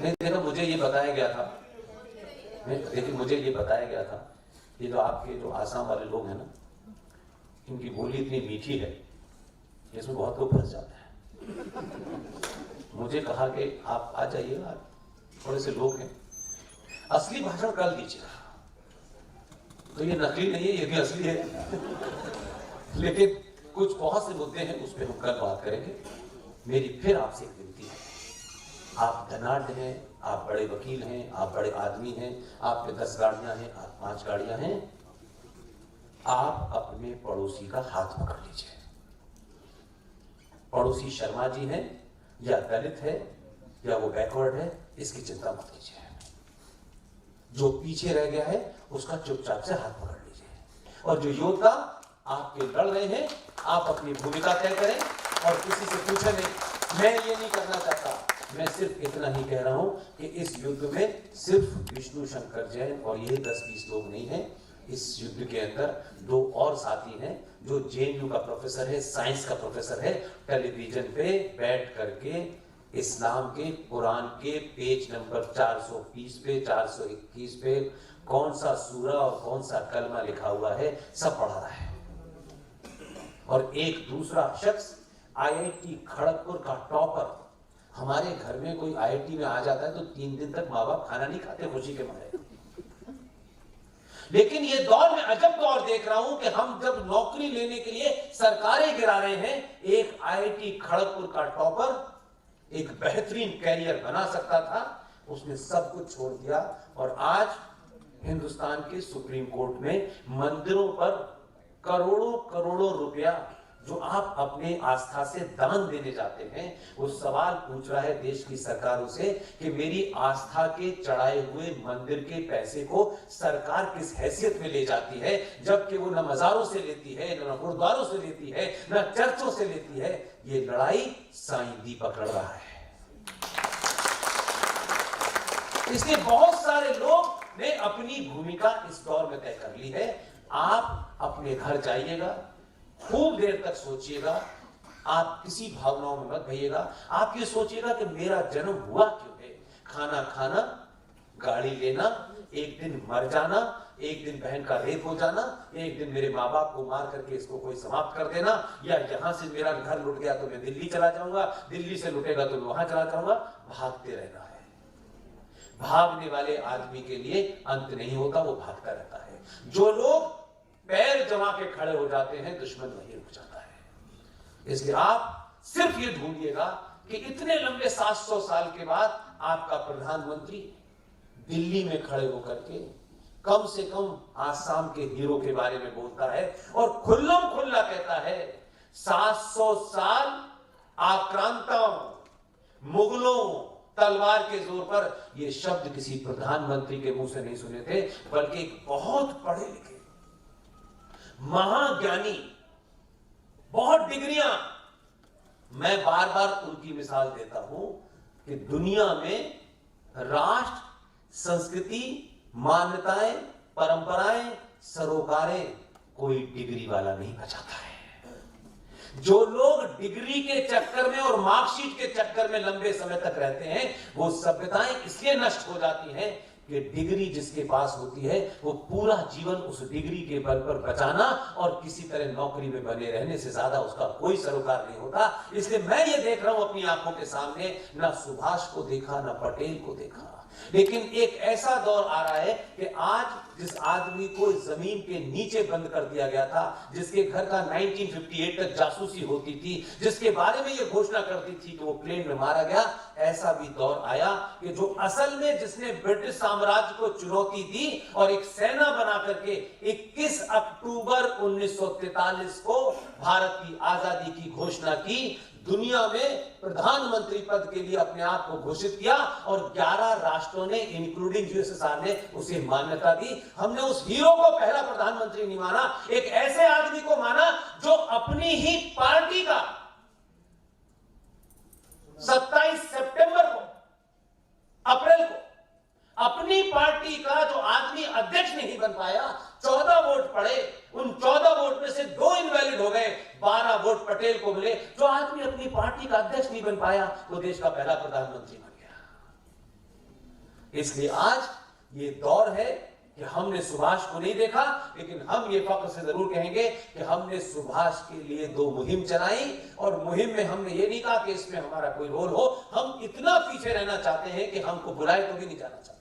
नहीं देखो, मुझे ये बताया गया था, लेकिन मुझे ये बताया गया था, ये जो आपके जो आसाम वाले लोग हैं ना, इनकी बोली इतनी मीठी है, इसमें बहुत लोग फंस जाते हैं। मुझे कहा कि आप आ जाइएगा, थोड़े से लोग हैं, असली भाषण कल दीजिएगा। तो ये नकली नहीं है, ये भी असली है। लेकिन कुछ बहुत से मुद्दे हैं, उस पर हम कल बात करेंगे। मेरी फिर आपसे एक विनती है, आप धनाढ्य हैं, आप बड़े वकील हैं, आप बड़े आदमी हैं, आप पे 10 गाड़ियां हैं, आप 5 गाड़ियां हैं, आप अपने पड़ोसी का हाथ पकड़ लीजिए। पड़ोसी शर्मा जी हैं या दलित है या वो बैकवर्ड है, इसकी चिंता मत कीजिए। जो पीछे रह गया है उसका चुपचाप से हाथ पकड़ लीजिए। और जो योद्धा आपके लड़ रहे हैं, आप अपनी भूमिका तय करें और किसी से पूछे नहीं। मैं ये नहीं करना चाहता, मैं सिर्फ इतना ही कह रहा हूं कि इस युद्ध में सिर्फ विष्णु शंकर जैन और यही 10-20 लोग नहीं हैं। इस युद्ध के अंदर 2 और साथी हैं, जो JNU का प्रोफेसर है, साइंस का प्रोफेसर है, टेलीविजन पे बैठ करके इस्लाम के कुरान के पेज नंबर 420 पे 421 पे कौन सा सूरा और कौन सा कलमा लिखा हुआ है सब पढ़ा रहा है। और एक दूसरा शख्स IIT खड़गपुर का टॉपर, हमारे घर में कोई IIT में आ जाता है तो 3 दिन तक माँ बाप खाना नहीं खाते खुशी के मारे। लेकिन ये दौर में अजब दौर देख रहा हूं कि हम जब नौकरी लेने के लिए सरकारें गिरा रहे हैं, एक IIT खड़गपुर का टॉपर एक बेहतरीन कैरियर बना सकता था, उसने सब कुछ छोड़ दिया और आज हिंदुस्तान के सुप्रीम कोर्ट में मंदिरों पर करोड़ों करोड़ों रुपया जो आप अपने आस्था से दान देने जाते हैं, वो सवाल पूछ रहा है देश की सरकारों से कि मेरी आस्था के चढ़ाए हुए मंदिर के पैसे को सरकार किस हैसियत में ले जाती है, जबकि वो न मजारों से लेती है, न गुरुद्वारों से लेती है, न चर्चों से लेती है। ये लड़ाई साईं दीपक लड़ रहा है। इसलिए बहुत सारे लोग ने अपनी भूमिका इस दौर में तय कर ली है। आप अपने घर जाइएगा, खूब देर तक सोचिएगा, आप किसी भावनाओं में मत भइएगा। आप ये सोचिएगा कि मेरा जन्म हुआ क्यों है। खाना खाना, गाड़ी लेना, एक दिन मर जाना, एक दिन बहन का रेप हो जाना, एक दिन मेरे माँ बाप को मार करके इसको कोई समाप्त कर देना, या यहां से मेरा घर लुट गया तो मैं दिल्ली चला जाऊंगा, दिल्ली से लुटेगा तो मैं वहां चला जाऊंगा। भागते रहना है। भागने वाले आदमी के लिए अंत नहीं होता, वो भागता रहता है। जो लोग पैर जमा के खड़े हो जाते हैं, दुश्मन वहीं रुक जाता है। इसलिए आप सिर्फ ये ढूंढिएगा कि इतने लंबे 700 साल के बाद आपका प्रधानमंत्री दिल्ली में खड़े होकर के कम से कम आसाम के हीरो के बारे में बोलता है और खुल्लम खुल्ला कहता है 700 साल आक्रांताओं, मुगलों, तलवार के जोर पर। ये शब्द किसी प्रधानमंत्री के मुंह से नहीं सुने थे, बल्कि एक बहुत पढ़े लिखे महाज्ञानी, बहुत डिग्रियां। मैं बार बार उनकी मिसाल देता हूं कि दुनिया में राष्ट्र, संस्कृति, मान्यताएं, परंपराएं, सरोकारें कोई डिग्री वाला नहीं बचाता है। जो लोग डिग्री के चक्कर में और मार्कशीट के चक्कर में लंबे समय तक रहते हैं, वो सभ्यताएं इसलिए नष्ट हो जाती हैं कि डिग्री जिसके पास होती है वो पूरा जीवन उस डिग्री के बल पर बचाना और किसी तरह नौकरी में बने रहने से ज्यादा उसका कोई सरोकार नहीं होता। इसलिए मैं ये देख रहा हूं अपनी आंखों के सामने, ना सुभाष को देखा, ना पटेल को देखा, लेकिन एक ऐसा दौर आ रहा है कि आज जिस आदमी को जमीन के नीचे बंद कर दिया गया था, जिसके घर का 1958 तक जासूसी होती थी, जिसके बारे में यह घोषणा करती थी कि वो प्लेन में मारा गया, ऐसा भी दौर आया कि जो असल में जिसने ब्रिटिश साम्राज्य को चुनौती दी और एक सेना बना करके 21 अक्टूबर 1943 को भारत की आजादी की घोषणा की, दुनिया में प्रधानमंत्री पद के लिए अपने आप को घोषित किया और 11 राष्ट्रों ने इंक्लूडिंग यूएसएसआर ने उसे मान्यता दी। हमने उस हीरो को पहला प्रधानमंत्री नहीं माना, एक ऐसे आदमी को माना जो अपनी ही पार्टी का 27 सितंबर को, अप्रैल को, अपनी पार्टी का जो आदमी अध्यक्ष नहीं बन पाया, 14 वोट पड़े, उन 14 वोट में से 2 इनवैलिड हो गए, 12 वोट पटेल को मिले। जो आदमी अपनी पार्टी का अध्यक्ष नहीं बन पाया वो देश का पहला प्रधानमंत्री बन गया। इसलिए आज ये दौर है कि हमने सुभाष को नहीं देखा, लेकिन हम ये फख्र से जरूर कहेंगे कि हमने सुभाष के लिए 2 मुहिम चलाई, और मुहिम में हमने ये नहीं कहा कि इसमें हमारा कोई रोल हो। हम इतना पीछे रहना चाहते हैं कि हमको बुलाए तो भी नहीं जाना चाहते।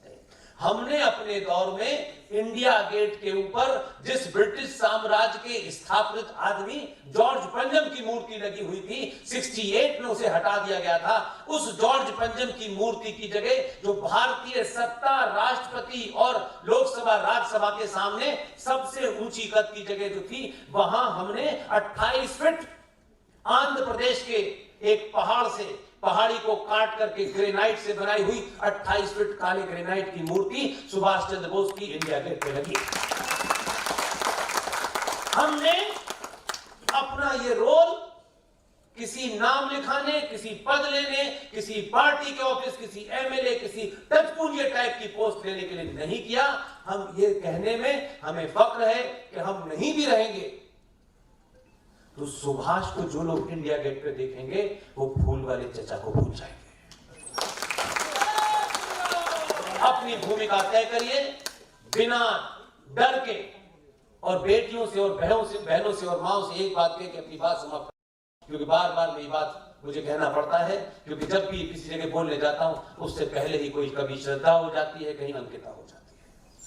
हमने अपने दौर में इंडिया गेट के ऊपर जिस ब्रिटिश साम्राज्य के स्थापित आदमी जॉर्ज पंजम की मूर्ति लगी हुई थी, 68 में उसे हटा दिया गया था। उस जॉर्ज पंजम की मूर्ति की जगह जो भारतीय सत्ता राष्ट्रपति और लोकसभा राज्यसभा के सामने सबसे ऊंची कद की जगह जो थी, वहां हमने 28 फीट आंध्र प्रदेश के एक पहाड़ी को काट करके ग्रेनाइट से बनाई हुई 28 फीट काले ग्रेनाइट की मूर्ति सुभाष चंद्र बोस की इंडिया गेट पे लगी। हमने अपना ये रोल किसी नाम लिखाने, किसी पद लेने, किसी पार्टी के ऑफिस, किसी एमएलए, किसी टचपुंजिया टाइप की पोस्ट लेने के लिए नहीं किया। हम ये कहने में हमें फख्र है कि हम नहीं भी रहेंगे तो सुभाष को जो लोग इंडिया गेट पे देखेंगे वो फूल वाले चचा को भूल जाएंगे। अपनी भूमिका तय करिए बिना डर के, और बेटियों से और बहनों से और माओ से एक बात कह के अपनी बात समाप्त, क्योंकि बार बार मेरी बात मुझे कहना पड़ता है, क्योंकि जब भी किसी जगह बोलने जाता हूं उससे पहले ही कोई कभी श्रद्धा हो जाती है, कहीं अंकिता हो जाती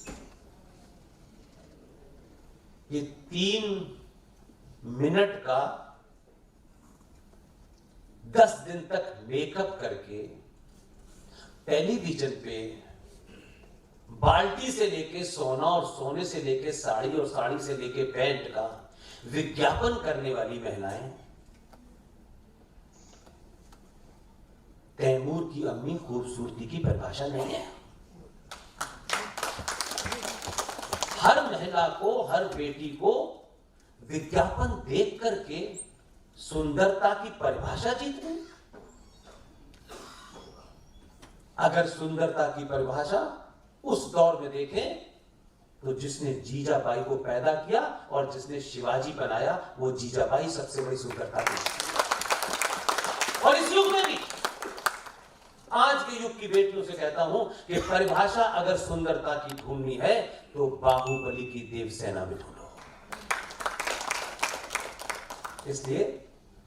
है। ये 3 मिनट का 10 दिन तक मेकअप करके टेलीविजन पे बाल्टी से लेके सोना और सोने से लेके साड़ी और साड़ी से लेके पैंट का विज्ञापन करने वाली महिलाएं तैमूर की अम्मी खूबसूरती की परिभाषा नहीं है। हर महिला को, हर बेटी को विज्ञापन देख करके सुंदरता की परिभाषा जीतनी। अगर सुंदरता की परिभाषा उस दौर में देखें तो जिसने जीजाबाई को पैदा किया और जिसने शिवाजी बनाया वो जीजाबाई सबसे बड़ी सुंदरता थी। और इस युग में भी, आज के युग की बेटियों से कहता हूं कि परिभाषा अगर सुंदरता की ढूंढनी है तो बाहुबली की देवसेना में ढूंढो। इसलिए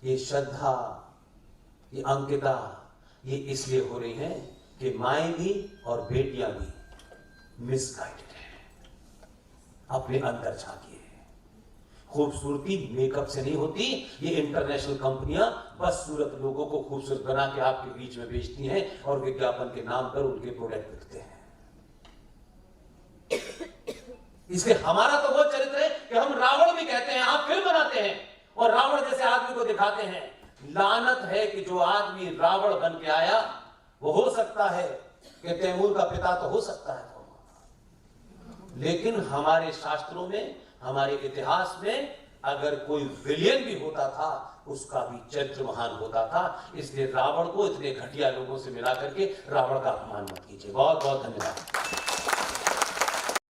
ये श्रद्धा, ये अंकिता, ये इसलिए हो रही है कि माएं भी और बेटियां भी मिसगाइडेड हैं। अपने अंदर झांकिए। खूबसूरती मेकअप से नहीं होती। ये इंटरनेशनल कंपनियां बस सूरत लोगों को खूबसूरत बना के आपके बीच में बेचती हैं और विज्ञापन के नाम पर उनके प्रोडक्ट बिकते हैं। इसलिए हमारा तो वो चरित्र है कि हम रावण भी कहते हैं, आप फिल्म बनाते हैं और रावण जैसे आदमी को दिखाते हैं। लानत है कि जो आदमी रावण बन के आया वो हो सकता है कि तैमूर का पिता तो हो सकता है, लेकिन हमारे शास्त्रों में, हमारे इतिहास में अगर कोई विलियन भी होता था उसका भी चरित्र महान होता था। इसलिए रावण को इतने घटिया लोगों से मिला करके रावण का अपमान मत कीजिए। बहुत बहुत धन्यवाद।